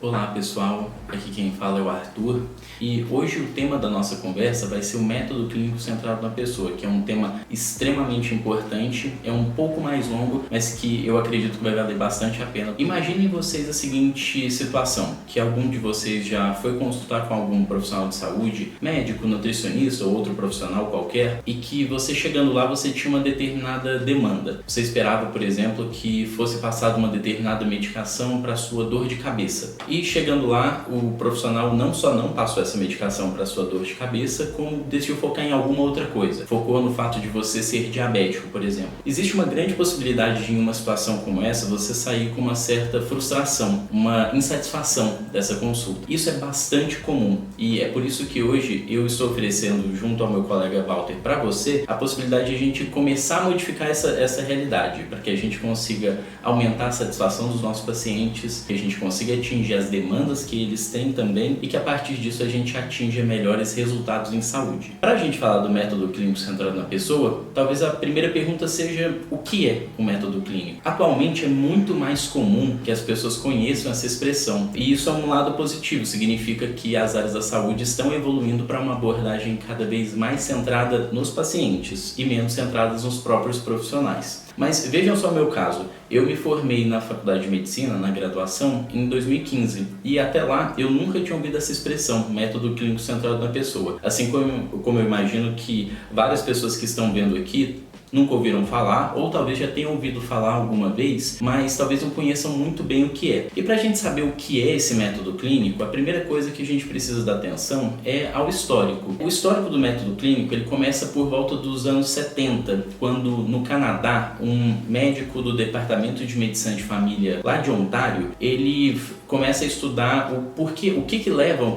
Olá pessoal, aqui quem fala é o Arthur e hoje o tema da nossa conversa vai ser o método clínico centrado na pessoa, que é um tema extremamente importante, é um pouco mais longo, mas que eu acredito que vai valer bastante a pena. Imaginem vocês a seguinte situação, que algum de vocês já foi consultar com algum profissional de saúde, médico, nutricionista ou outro profissional qualquer, e que você chegando lá você tinha uma determinada demanda. Você esperava, por exemplo, que fosse passada uma determinada medicação para sua dor de cabeça. E chegando lá, o profissional não só não passou essa medicação para sua dor de cabeça, como decidiu focar em alguma outra coisa. Focou no fato de você ser diabético, por exemplo. Existe uma grande possibilidade de, em uma situação como essa, você sair com uma certa frustração, uma insatisfação dessa consulta. Isso é bastante comum e é por isso que hoje eu estou oferecendo, junto ao meu colega Walter, para você, a possibilidade de a gente começar a modificar essa realidade, para que a gente consiga aumentar a satisfação dos nossos pacientes, que a gente consiga atingir as demandas que eles têm também e que a partir disso a gente atinja melhores resultados em saúde. Para a gente falar do método clínico centrado na pessoa, talvez a primeira pergunta seja o que é o método clínico? Atualmente é muito mais comum que as pessoas conheçam essa expressão e isso é um lado positivo, significa que as áreas da saúde estão evoluindo para uma abordagem cada vez mais centrada nos pacientes e menos centradas nos próprios profissionais. Mas vejam só o meu caso, eu me formei na faculdade de medicina, na graduação, em 2015 e até lá eu nunca tinha ouvido essa expressão, método clínico centrado na pessoa. Assim como eu imagino que várias pessoas que estão vendo aqui nunca ouviram falar, ou talvez já tenham ouvido falar alguma vez, mas talvez não conheçam muito bem o que é. E para a gente saber o que é esse método clínico, a primeira coisa que a gente precisa dar atenção é ao histórico. O histórico do método clínico ele começa por volta dos anos 70, quando no Canadá, um médico do Departamento de Medicina de Família lá de Ontário, ele começa a estudar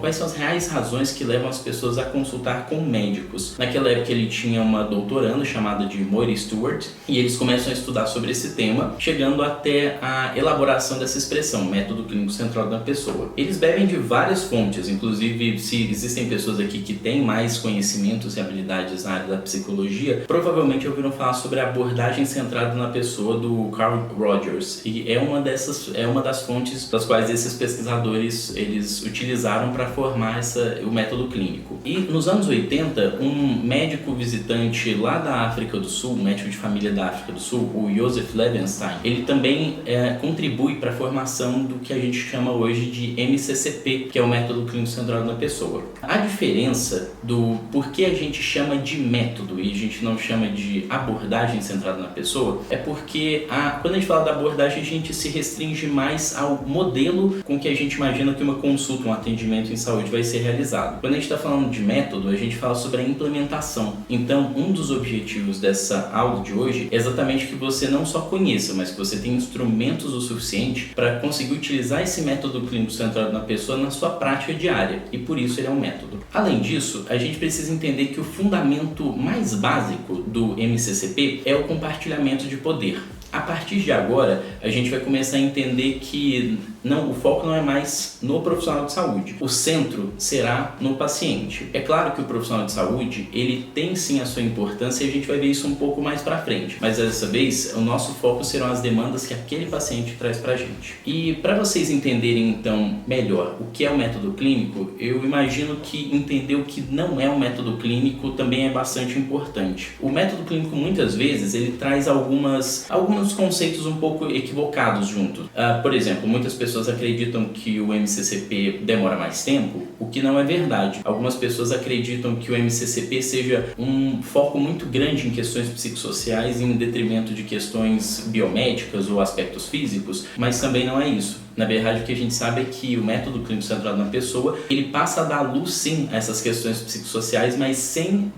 quais são as reais razões que levam as pessoas a consultar com médicos. Naquela época ele tinha uma doutoranda chamada de Moira Stewart e eles começam a estudar sobre esse tema, chegando até a elaboração dessa expressão, método clínico centrado na pessoa. Eles bebem de várias fontes, inclusive se existem pessoas aqui que têm mais conhecimentos e habilidades na área da psicologia, provavelmente ouviram falar sobre a abordagem centrada na pessoa do Carl Rogers e é uma das fontes das quais esses pesquisadores eles utilizaram para formar o método clínico. E nos anos 80, um médico visitante lá da África do Sul, um médico de família da África do Sul, o Joseph Levenstein, ele também contribui para a formação do que a gente chama hoje de MCCP, que é o método clínico centrado na pessoa. A diferença do porquê a gente chama de método e a gente não chama de abordagem centrada na pessoa é porque quando a gente fala da abordagem a gente se restringe mais ao modelo com que a gente imagina que uma consulta, um atendimento em saúde vai ser realizado. Quando a gente está falando de método, a gente fala sobre a implementação. Então, um dos objetivos dessa aula de hoje é exatamente que você não só conheça, mas que você tenha instrumentos o suficiente para conseguir utilizar esse método clínico centrado na pessoa na sua prática diária, e por isso ele é um método. Além disso, a gente precisa entender que o fundamento mais básico do MCCP é o compartilhamento de poder. A partir de agora, a gente vai começar a entender que o foco não é mais no profissional de saúde. O centro será no paciente. É claro que o profissional de saúde, ele tem sim a sua importância e a gente vai ver isso um pouco mais pra frente. Mas dessa vez, o nosso foco serão as demandas que aquele paciente traz pra gente. E para vocês entenderem então melhor o que é o método clínico, eu imagino que entender o que não é um método clínico também é bastante importante. O método clínico muitas vezes ele traz alguns conceitos um pouco equivocados junto. Por exemplo, muitas pessoas acreditam que o MCCP demora mais tempo, o que não é verdade. Algumas pessoas acreditam que o MCCP seja um foco muito grande em questões psicossociais em detrimento de questões biomédicas ou aspectos físicos, mas também não é isso. Na verdade, o que a gente sabe é que o método clínico centrado na pessoa, ele passa a dar luz sim a essas questões psicossociais, mas sem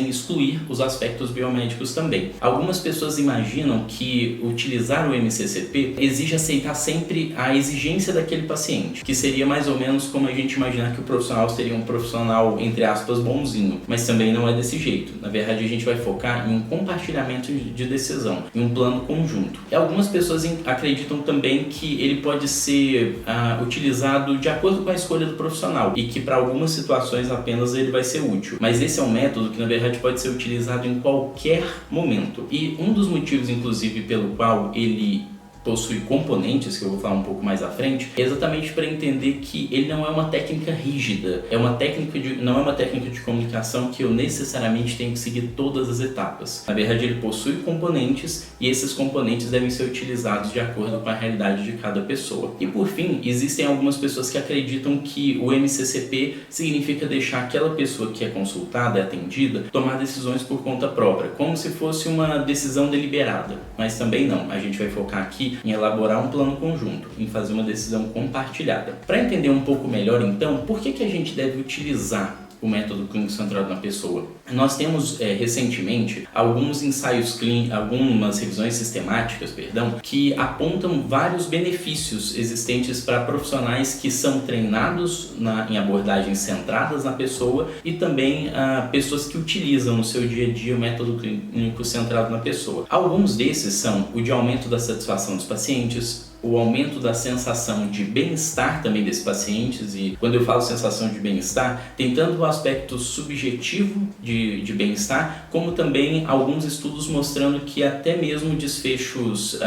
excluir os aspectos biomédicos também. Algumas pessoas imaginam que utilizar o MCCP exige aceitar sempre a exigência daquele paciente, que seria mais ou menos como a gente imaginar que o profissional seria um profissional, entre aspas, bonzinho, mas também não é desse jeito. Na verdade, a gente vai focar em um compartilhamento de decisão, em um plano conjunto. E algumas pessoas acreditam também que que ele pode ser utilizado de acordo com a escolha do profissional e que para algumas situações apenas ele vai ser útil. Mas esse é um método que na verdade pode ser utilizado em qualquer momento. E um dos motivos, inclusive, pelo qual ele possui componentes, que eu vou falar um pouco mais à frente, é exatamente para entender que ele não é uma técnica rígida, não é uma técnica de comunicação que eu necessariamente tenho que seguir todas as etapas. Na verdade, ele possui componentes e esses componentes devem ser utilizados de acordo com a realidade de cada pessoa. E por fim, existem algumas pessoas que acreditam que o MCCP significa deixar aquela pessoa que é consultada, é atendida, tomar decisões por conta própria, como se fosse uma decisão deliberada. Mas também não, a gente vai focar aqui em elaborar um plano conjunto, em fazer uma decisão compartilhada. Para entender um pouco melhor, então, por que a gente deve utilizar o método clínico centrado na pessoa? Nós temos recentemente alguns ensaios clínicos, algumas revisões sistemáticas, que apontam vários benefícios existentes para profissionais que são treinados em abordagens centradas na pessoa e também pessoas que utilizam no seu dia a dia o método clínico centrado na pessoa. Alguns desses são o de aumento da satisfação dos pacientes, o aumento da sensação de bem-estar também desses pacientes, e quando eu falo sensação de bem-estar, tem tanto o aspecto subjetivo de bem-estar, como também alguns estudos mostrando que até mesmo desfechos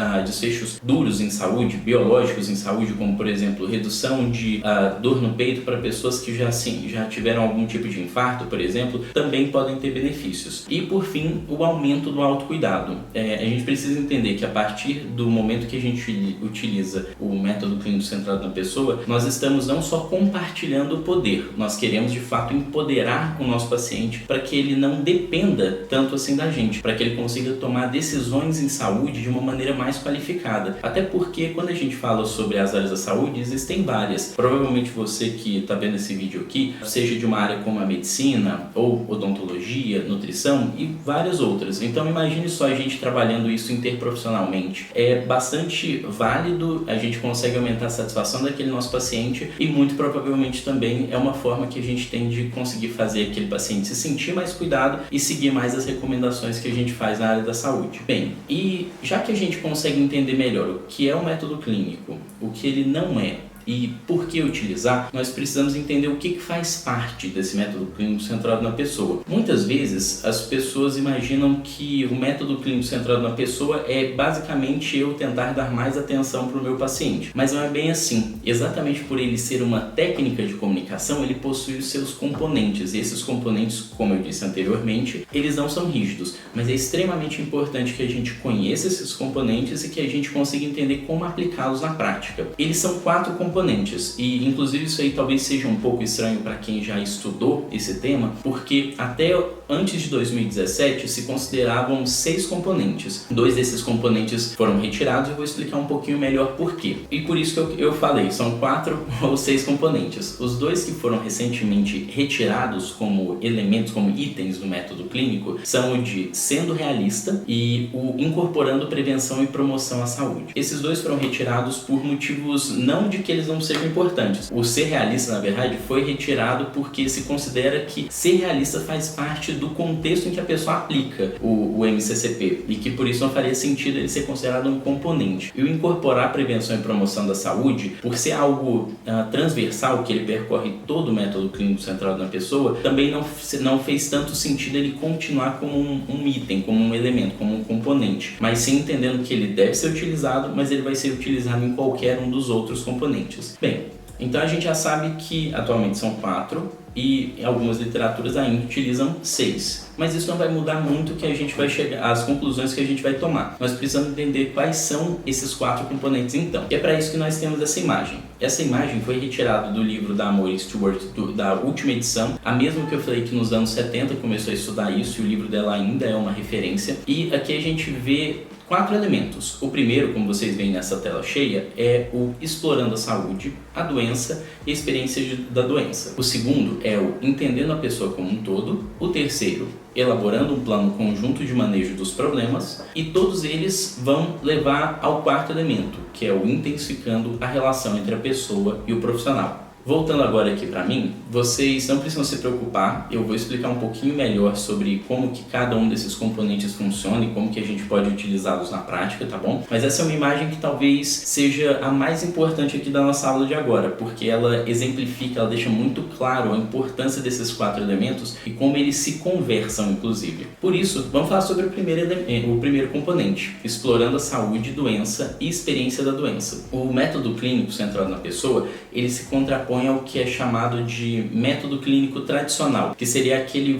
duros em saúde, biológicos em saúde, como por exemplo redução de dor no peito para pessoas que já tiveram algum tipo de infarto, por exemplo, também podem ter benefícios. E por fim, o aumento do autocuidado. A gente precisa entender que a partir do momento que a gente utiliza o método clínico centrado na pessoa, nós estamos não só compartilhando o poder, nós queremos de fato empoderar o nosso paciente para que ele não dependa tanto assim da gente, para que ele consiga tomar decisões em saúde de uma maneira mais qualificada. Até porque quando a gente fala sobre as áreas da saúde, existem várias. Provavelmente você que está vendo esse vídeo aqui, seja de uma área como a medicina, ou odontologia, nutrição e várias outras. Então imagine só a gente trabalhando isso interprofissionalmente. É bastante válido, a gente consegue aumentar a satisfação daquele nosso paciente e muito provavelmente também é uma forma que a gente tem de conseguir fazer aquele paciente se sentir mais cuidado e seguir mais as recomendações que a gente faz na área da saúde. Bem, e já que a gente consegue entender melhor o que é o método clínico, o que ele não é, e por que utilizar, nós precisamos entender o que faz parte desse método clínico centrado na pessoa. Muitas vezes as pessoas imaginam que o método clínico centrado na pessoa é basicamente eu tentar dar mais atenção para o meu paciente, mas não é bem assim. Exatamente por ele ser uma técnica de comunicação, ele possui os seus componentes, e esses componentes, como eu disse anteriormente, eles não são rígidos, mas é extremamente importante que a gente conheça esses componentes e que a gente consiga entender como aplicá-los na prática. Eles são 4 componentes, e inclusive isso aí talvez seja um pouco estranho para quem já estudou esse tema, porque até antes de 2017 se consideravam 6 componentes. 2 desses componentes foram retirados e eu vou explicar um pouquinho melhor por quê. E por isso que eu falei, são 4 ou 6 componentes. Os 2 que foram recentemente retirados como elementos, como itens do método clínico, são o de sendo realista e o incorporando prevenção e promoção à saúde. Esses 2 foram retirados por motivos não de que eles não sejam importantes. O ser realista, na verdade, foi retirado porque se considera que ser realista faz parte do contexto em que a pessoa aplica o MCCP e que por isso não faria sentido ele ser considerado um componente. E o incorporar a prevenção e promoção da saúde, por ser algo transversal, que ele percorre todo o método clínico centrado na pessoa, também não fez tanto sentido ele continuar como um item, como um elemento, como um componente, mas sim entendendo que ele deve ser utilizado, mas ele vai ser utilizado em qualquer um dos outros componentes. Bem, então a gente já sabe que atualmente são 4 e algumas literaturas ainda utilizam 6. Mas isso não vai mudar muito que a gente vai chegar às conclusões que a gente vai tomar. Nós precisamos entender quais são esses 4 componentes então. E é para isso que nós temos essa imagem. Essa imagem foi retirada do livro da Amory Stewart, da última edição, a mesma que eu falei que nos anos 70 começou a estudar isso, e o livro dela ainda é uma referência. E aqui a gente vê 4 elementos. O primeiro, como vocês veem nessa tela cheia, é o explorando a saúde, a doença e a experiência da doença. O segundo é o entendendo a pessoa como um todo. O terceiro, elaborando um plano conjunto de manejo dos problemas. E todos eles vão levar ao 4º elemento, que é o intensificando a relação entre a pessoa e o profissional. Voltando agora aqui para mim, vocês não precisam se preocupar, eu vou explicar um pouquinho melhor sobre como que cada um desses componentes funciona e como que a gente pode utilizá-los na prática, tá bom? Mas essa é uma imagem que talvez seja a mais importante aqui da nossa aula de agora, porque ela exemplifica, ela deixa muito claro a importância desses 4 elementos e como eles se conversam, inclusive. Por isso, vamos falar sobre o primeiro componente, explorando a saúde, doença e experiência da doença. O método clínico centrado na pessoa, ele se contrapõe ao que é chamado de método clínico tradicional, que seria aquele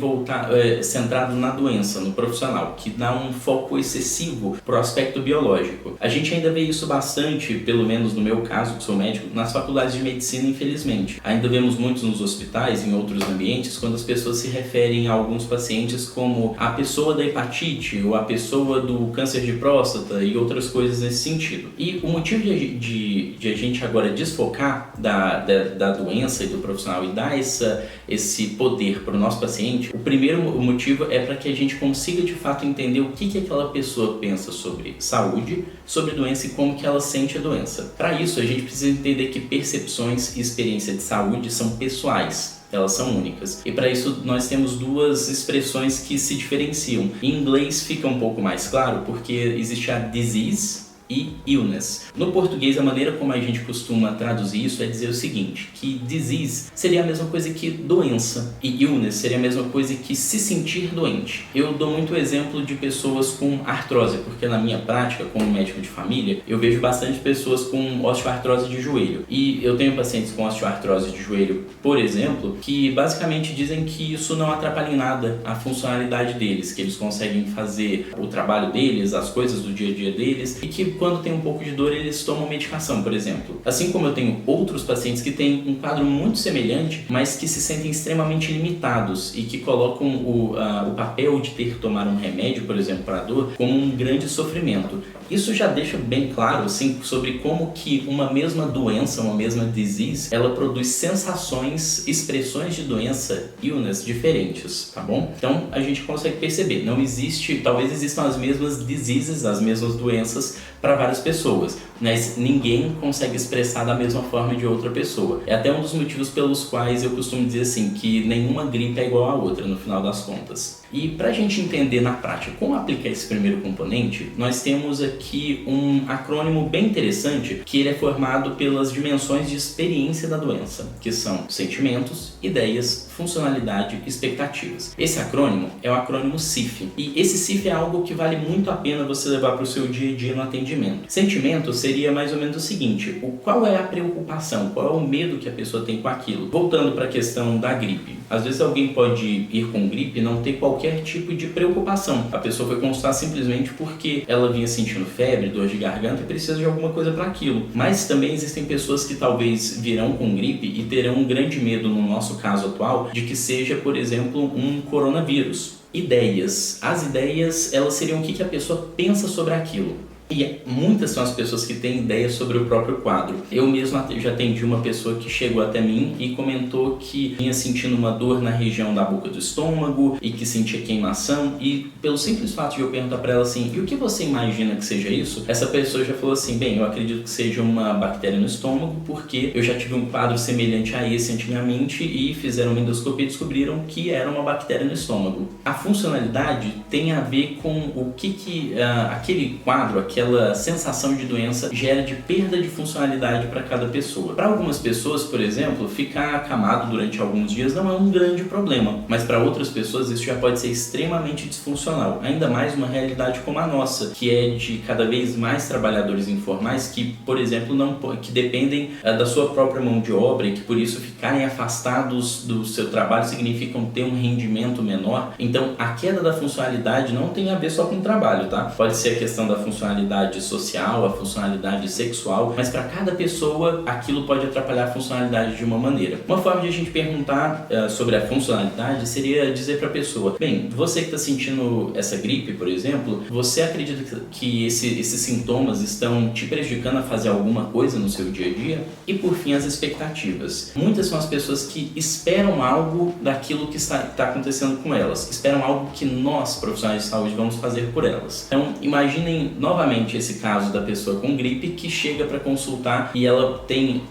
centrado na doença, no profissional, que dá um foco excessivo para o aspecto biológico. A gente ainda vê isso bastante, pelo menos no meu caso, que sou médico, nas faculdades de medicina, infelizmente. Ainda vemos muitos nos hospitais, em outros ambientes, quando as pessoas se referem a alguns pacientes como a pessoa da hepatite ou a pessoa do câncer de próstata e outras coisas nesse sentido. E o motivo de a gente agora desfocar da doença e do profissional e dar esse poder para o nosso paciente, o primeiro motivo é para que a gente consiga de fato entender o que aquela pessoa pensa sobre saúde, sobre doença e como que ela sente a doença. Para isso, a gente precisa entender que percepções e experiência de saúde são pessoais. Elas são únicas. E para isso nós temos 2 expressões que se diferenciam. Em inglês fica um pouco mais claro porque existe a disease e illness. No português, a maneira como a gente costuma traduzir isso é dizer o seguinte, que disease seria a mesma coisa que doença e illness seria a mesma coisa que se sentir doente. Eu dou muito exemplo de pessoas com artrose, porque na minha prática, como médico de família, eu vejo bastante pessoas com osteoartrose de joelho. E eu tenho pacientes com osteoartrose de joelho, por exemplo, que basicamente dizem que isso não atrapalha em nada a funcionalidade deles, que eles conseguem fazer o trabalho deles, as coisas do dia a dia deles, e que quando tem um pouco de dor eles tomam medicação, por exemplo. Assim como eu tenho outros pacientes que têm um quadro muito semelhante, mas que se sentem extremamente limitados e que colocam o papel de ter que tomar um remédio, por exemplo, para a dor, como um grande sofrimento. Isso já deixa bem claro, assim, sobre como que uma mesma doença, uma mesma disease, ela produz sensações, expressões de doença, illness, diferentes, tá bom? Então, a gente consegue perceber, não existe, talvez existam as mesmas diseases, as mesmas doenças para várias pessoas, mas ninguém consegue expressar da mesma forma de outra pessoa. É até um dos motivos pelos quais eu costumo dizer assim, que nenhuma gripe é igual à outra, no final das contas. E para a gente entender na prática como aplicar esse primeiro componente, nós temos aqui um acrônimo bem interessante, que ele é formado pelas dimensões de experiência da doença, que são sentimentos, ideias, funcionalidade e expectativas. Esse acrônimo é o acrônimo CIF, e esse CIF é algo que vale muito a pena você levar para o seu dia a dia no atendimento. Sentimento seria mais ou menos o seguinte, qual é a preocupação, qual é o medo que a pessoa tem com aquilo. Voltando para a questão da gripe, às vezes alguém pode ir com gripe e não ter qualquer tipo de preocupação. A pessoa foi consultar simplesmente porque ela vinha sentindo febre, dor de garganta e precisa de alguma coisa para aquilo. Mas também existem pessoas que talvez virão com gripe e terão um grande medo, no nosso caso atual, de que seja, por exemplo, um coronavírus. Ideias. As ideias, elas seriam o que a pessoa pensa sobre aquilo. E muitas são as pessoas que têm ideias sobre o próprio quadro. Eu mesmo já atendi uma pessoa que chegou até mim e comentou que vinha sentindo uma dor na região da boca do estômago e que sentia queimação. E pelo simples fato de eu perguntar para ela assim, e o que você imagina que seja isso? Essa pessoa já falou assim, bem, eu acredito que seja uma bactéria no estômago porque eu já tive um quadro semelhante a esse antigamente e fizeram uma endoscopia e descobriram que era uma bactéria no estômago. A funcionalidade tem a ver com o que aquele quadro, aquela sensação de doença gera de perda de funcionalidade para cada pessoa. Para algumas pessoas, por exemplo, ficar acamado durante alguns dias não é um grande problema, mas para outras pessoas isso já pode ser extremamente disfuncional, ainda mais uma realidade como a nossa, que é de cada vez mais trabalhadores informais que, por exemplo, que dependem da sua própria mão de obra e que por isso ficarem afastados do seu trabalho significam ter um rendimento menor. Então a queda da funcionalidade não tem a ver só com o trabalho, tá? Pode ser a questão da funcionalidade social, a funcionalidade sexual, mas para cada pessoa aquilo pode atrapalhar a funcionalidade de uma maneira. Uma forma de a gente perguntar sobre a funcionalidade seria dizer para a pessoa, bem, você que está sentindo essa gripe, por exemplo, você acredita que esses sintomas estão te prejudicando a fazer alguma coisa no seu dia a dia? E por fim, as expectativas. Muitas são as pessoas que esperam algo daquilo que está acontecendo com elas, esperam algo que nós, profissionais de saúde, vamos fazer por elas. Então, imaginem novamente geralmente esse caso da pessoa com gripe que chega para consultar e ela tem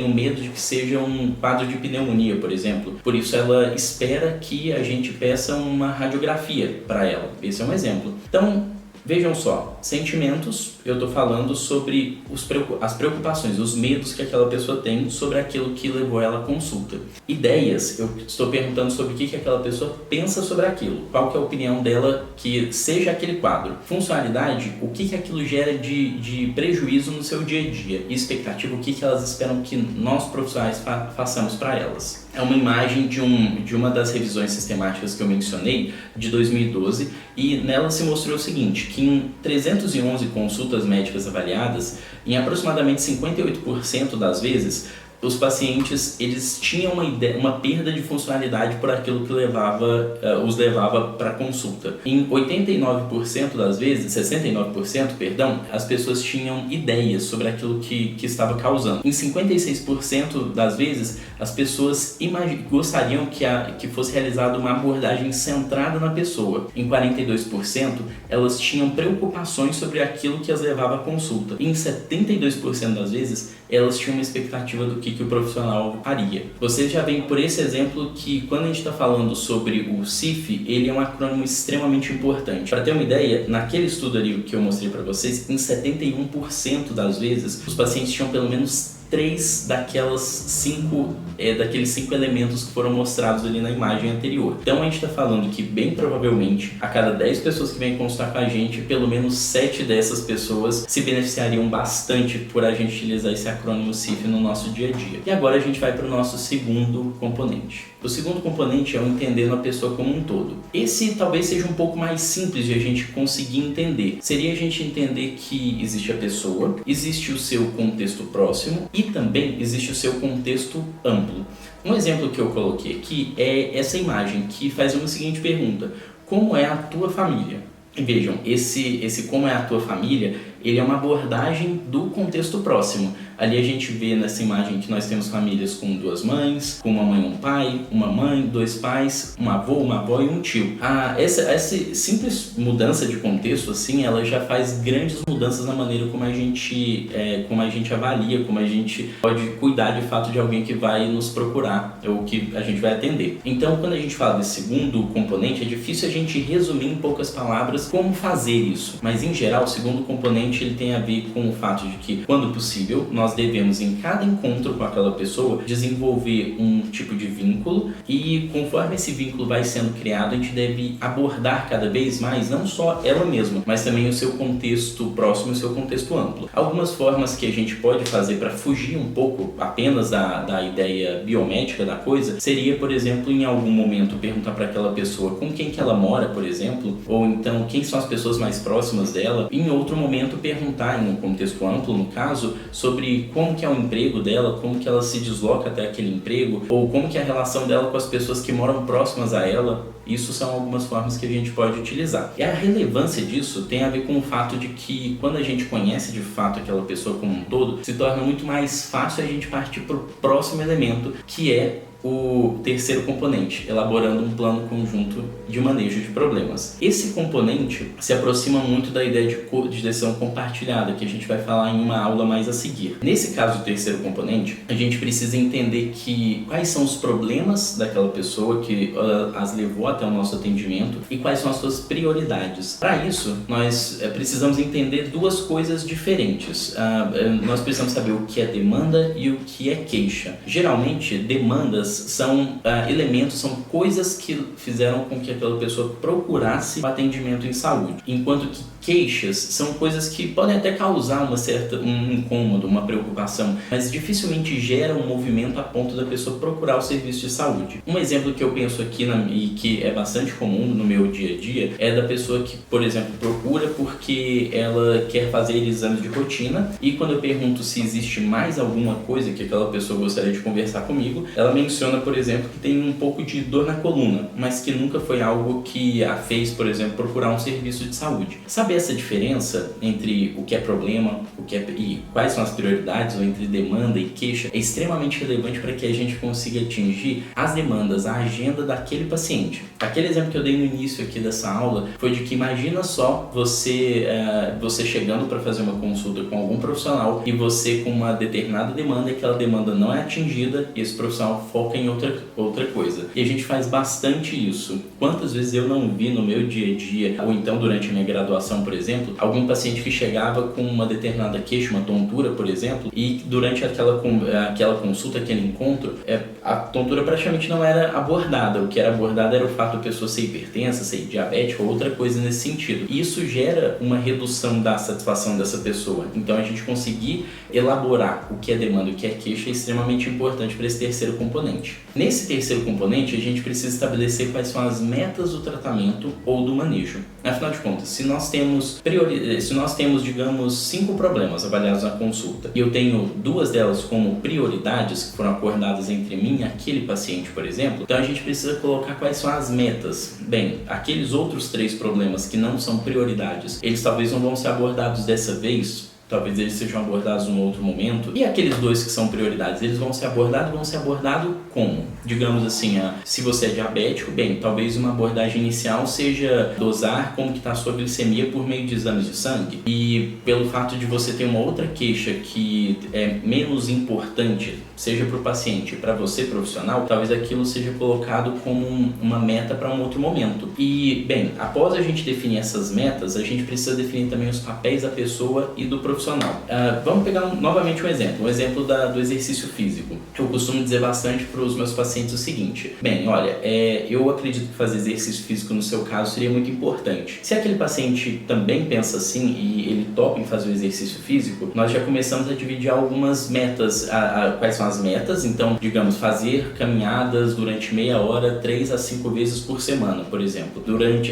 o medo de que seja um quadro de pneumonia, por exemplo. Por isso ela espera que a gente peça uma radiografia para ela. Esse é um exemplo. Então, vejam só, sentimentos, eu estou falando sobre as preocupações, os medos que aquela pessoa tem sobre aquilo que levou ela à consulta. Ideias, eu estou perguntando sobre o que aquela pessoa pensa sobre aquilo, qual que é a opinião dela que seja aquele quadro. Funcionalidade, o que aquilo gera de prejuízo no seu dia a dia. E expectativa, o que elas esperam que nós profissionais façamos para elas. É uma imagem de uma das revisões sistemáticas que eu mencionei, de 2012, e nela se mostrou o seguinte, que em 311 consultas médicas avaliadas, em aproximadamente 58% das vezes, os pacientes eles tinham uma perda de funcionalidade por aquilo que os levava para consulta. Em 89% das vezes, 69%, perdão, as pessoas tinham ideias sobre aquilo que estava causando. Em 56% das vezes, as pessoas gostariam que fosse realizada uma abordagem centrada na pessoa. Em 42%, elas tinham preocupações sobre aquilo que as levava à consulta. Em 72% das vezes, elas tinham uma expectativa do que o profissional faria. Vocês já veem por esse exemplo que quando a gente está falando sobre o CIF, ele é um acrônimo extremamente importante. Para ter uma ideia, naquele estudo ali que eu mostrei para vocês, em 71% das vezes, os pacientes tinham pelo menos 3 daqueles 5 elementos que foram mostrados ali na imagem anterior. Então a gente está falando que bem provavelmente a cada 10 pessoas que vêm consultar com a gente, pelo menos 7 dessas pessoas se beneficiariam bastante por a gente utilizar esse acrônimo CIF no nosso dia a dia. E agora a gente vai para o nosso segundo componente. O segundo componente é o entendendo a pessoa como um todo. Esse talvez seja um pouco mais simples de a gente conseguir entender. Seria a gente entender que existe a pessoa, existe o seu contexto próximo e também existe o seu contexto amplo. Um exemplo que eu coloquei aqui é essa imagem que faz uma seguinte pergunta: como é a tua família? E vejam, esse como é a tua família, ele é uma abordagem do contexto próximo. Ali a gente vê nessa imagem que nós temos famílias com 2 mães, com uma mãe e um pai, uma mãe, 2 pais, um avô, uma avó e um tio. Essa simples mudança de contexto, assim, ela já faz grandes mudanças na maneira como a gente avalia, como a gente pode cuidar de fato de alguém que vai nos procurar, ou que a gente vai atender. Então, quando a gente fala desse segundo componente, é difícil a gente resumir em poucas palavras como fazer isso. Mas, em geral, o segundo componente ele tem a ver com o fato de que, quando possível, nós devemos, em cada encontro com aquela pessoa, desenvolver um tipo de vínculo e, conforme esse vínculo vai sendo criado, a gente deve abordar cada vez mais, não só ela mesma, mas também o seu contexto próximo e o seu contexto amplo. Algumas formas que a gente pode fazer para fugir um pouco apenas da ideia biomédica da coisa seria, por exemplo, em algum momento perguntar para aquela pessoa com quem que ela mora, por exemplo, ou então quem são as pessoas mais próximas dela. Em outro momento perguntar, em um contexto amplo no caso, sobre como que é o emprego dela, como que ela se desloca até aquele emprego, ou como que é a relação dela com as pessoas que moram próximas a ela. Isso são algumas formas que a gente pode utilizar. E a relevância disso tem a ver com o fato de que, quando a gente conhece de fato aquela pessoa como um todo, se torna muito mais fácil a gente partir para o próximo elemento, que é o terceiro componente, elaborando um plano conjunto de manejo de problemas. Esse componente se aproxima muito da ideia de decisão compartilhada, que a gente vai falar em uma aula mais a seguir. Nesse caso do terceiro componente, a gente precisa entender quais são os problemas daquela pessoa que as levou até o nosso atendimento e quais são as suas prioridades. Para isso, nós precisamos entender 2 coisas diferentes. Nós precisamos saber o que é demanda e o que é queixa. Geralmente, demandas são elementos, são coisas que fizeram com que aquela pessoa procurasse o atendimento em saúde, enquanto que queixas são coisas que podem até causar um incômodo, uma preocupação, mas dificilmente geram um movimento a ponto da pessoa procurar o serviço de saúde. Um exemplo que eu penso aqui e que é bastante comum no meu dia a dia é da pessoa que, por exemplo, procura porque ela quer fazer exames de rotina, e quando eu pergunto se existe mais alguma coisa que aquela pessoa gostaria de conversar comigo, ela menciona, por exemplo, que tem um pouco de dor na coluna, mas que nunca foi algo que a fez, por exemplo, procurar um serviço de saúde. Saber essa diferença entre o que é problema e quais são as prioridades, ou entre demanda e queixa, é extremamente relevante para que a gente consiga atingir as demandas, a agenda daquele paciente. Aquele exemplo que eu dei no início aqui dessa aula foi de que imagina só você chegando para fazer uma consulta com algum profissional e você com uma determinada demanda e aquela demanda não é atingida e esse profissional foca em outra coisa. E a gente faz bastante isso. Quantas vezes eu não vi no meu dia a dia, ou então durante a minha graduação, por exemplo, algum paciente que chegava com uma determinada queixa, uma tontura, por exemplo, e durante aquela consulta, aquele encontro, a tontura praticamente não era abordada. O que era abordado era o fato da pessoa ser hipertensa, ser diabética ou outra coisa nesse sentido. E isso gera uma redução da satisfação dessa pessoa. Então a gente conseguir elaborar o que é demanda e o que é queixa é extremamente importante para esse terceiro componente. Nesse terceiro componente, a gente precisa estabelecer quais são as metas do tratamento ou do manejo. Afinal de contas, se nós temos, digamos, 5 problemas avaliados na consulta e eu tenho 2 delas como prioridades que foram acordadas entre mim e aquele paciente, por exemplo, então a gente precisa colocar quais são as metas. Bem, aqueles outros 3 problemas que não são prioridades, eles talvez não vão ser abordados dessa vez, talvez eles sejam abordados em um outro momento. E aqueles 2 que são prioridades, eles vão ser abordados como? Digamos assim, se você é diabético, bem, talvez uma abordagem inicial seja dosar como que está a sua glicemia por meio de exames de sangue. E pelo fato de você ter uma outra queixa que é menos importante, seja para o paciente, para você profissional, talvez aquilo seja colocado como uma meta para um outro momento. E, bem, após a gente definir essas metas, a gente precisa definir também os papéis da pessoa e do profissional. Vamos pegar novamente um exemplo do exercício físico. Eu costumo dizer bastante para os meus pacientes o seguinte: bem, olha, eu acredito que fazer exercício físico no seu caso seria muito importante. Se aquele paciente também pensa assim e ele topa em fazer o exercício físico, nós já começamos a dividir algumas metas. Quais são as metas? Então, digamos, fazer caminhadas durante meia hora, 3 a 5 vezes por semana, por exemplo.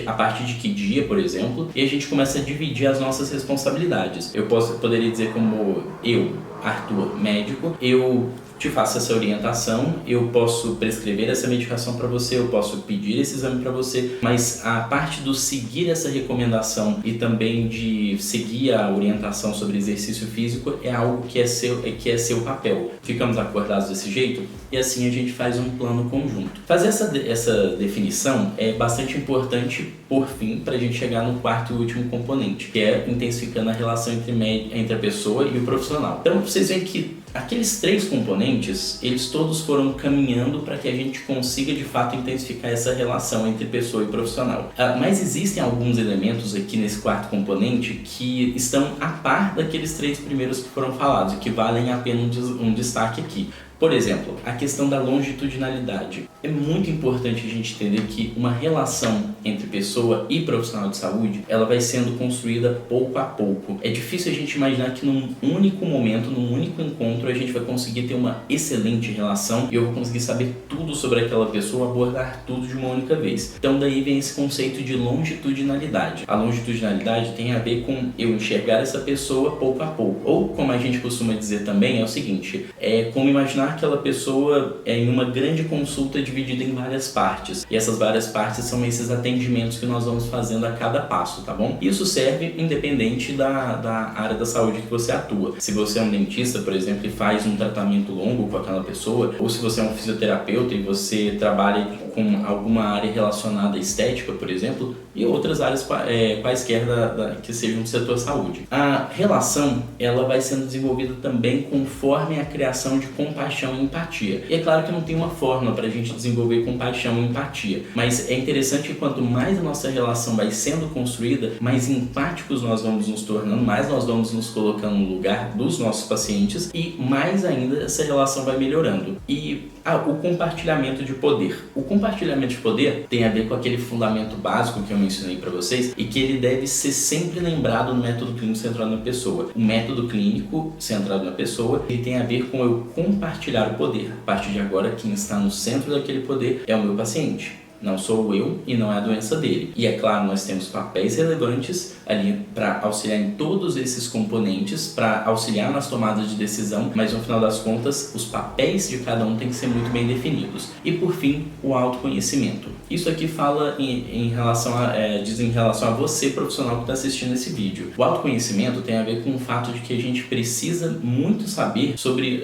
A partir de que dia, por exemplo? E a gente começa a dividir as nossas responsabilidades. Eu poderia dizer como eu, Arthur, médico, eu te faço essa orientação, eu posso prescrever essa medicação para você, eu posso pedir esse exame para você, mas a parte do seguir essa recomendação e também de seguir a orientação sobre exercício físico é algo que é seu papel. Ficamos acordados desse jeito? E assim a gente faz um plano conjunto. Fazer essa definição é bastante importante, por fim, para a gente chegar no quarto e último componente, que é intensificando a relação entre a pessoa e o profissional. Então, vocês veem que aqueles 3 componentes, eles todos foram caminhando para que a gente consiga de fato intensificar essa relação entre pessoa e profissional. Mas existem alguns elementos aqui nesse quarto componente que estão a par daqueles 3 primeiros que foram falados e que valem a pena um destaque aqui. Por exemplo, a questão da longitudinalidade. É muito importante a gente entender que uma relação entre pessoa e profissional de saúde, ela vai sendo construída pouco a pouco. É difícil a gente imaginar que num único momento, num único encontro, a gente vai conseguir ter uma excelente relação e eu vou conseguir saber tudo sobre aquela pessoa, abordar tudo de uma única vez. Então daí vem esse conceito de longitudinalidade. A longitudinalidade tem a ver com eu enxergar essa pessoa pouco a pouco. Ou, como a gente costuma dizer também, é o seguinte, é como imaginar aquela pessoa em uma grande consulta dividida em várias partes. E essas várias partes são esses atendimentos que nós vamos fazendo a cada passo, tá bom? Isso serve independente da área da saúde que você atua. Se você é um dentista, por exemplo, e faz um tratamento longo com aquela pessoa, ou se você é um fisioterapeuta e você trabalha com alguma área relacionada à estética, por exemplo, e outras áreas quaisquer que sejam do setor saúde. A relação, ela vai sendo desenvolvida também conforme a criação de compaixão e empatia. E é claro que não tem uma fórmula para a gente desenvolver compaixão e empatia, mas é interessante que quanto mais a nossa relação vai sendo construída, mais empáticos nós vamos nos tornando, mais nós vamos nos colocando no lugar dos nossos pacientes e mais ainda essa relação vai melhorando. E o compartilhamento de poder. O compartilhamento de poder tem a ver com aquele fundamento básico que eu mencionei para vocês e que ele deve ser sempre lembrado no método clínico centrado na pessoa. O método clínico centrado na pessoa, ele tem a ver com eu compartilhar o poder. A partir de agora, quem está no centro daquele poder é o meu paciente. Não sou eu e não é a doença dele. E é claro, nós temos papéis relevantes ali para auxiliar em todos esses componentes, para auxiliar nas tomadas de decisão, mas no final das contas, os papéis de cada um têm que ser muito bem definidos. E por fim, o autoconhecimento. Isso aqui fala diz em relação a você, profissional que está assistindo esse vídeo. O autoconhecimento tem a ver com o fato de que a gente precisa muito saber sobre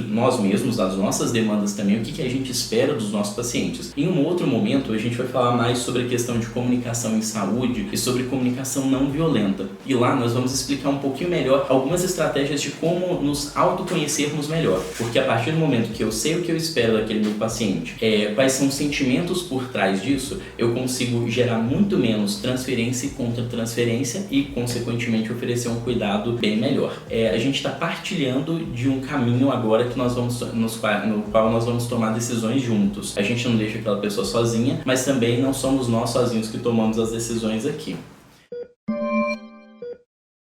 nós mesmos, das nossas demandas também, o que a gente espera dos nossos pacientes. Em um outro momento, momento a gente vai falar mais sobre a questão de comunicação em saúde e sobre comunicação não violenta. E lá nós vamos explicar um pouquinho melhor algumas estratégias de como nos autoconhecermos melhor. Porque a partir do momento que eu sei o que eu espero daquele meu paciente, quais são os sentimentos por trás disso, eu consigo gerar muito menos transferência e contra-transferência e, consequentemente, oferecer um cuidado bem melhor. A gente está partilhando de um caminho agora que nós vamos, no qual nós vamos tomar decisões juntos. A gente não deixa aquela pessoa sozinha, mas também não somos nós sozinhos que tomamos as decisões aqui.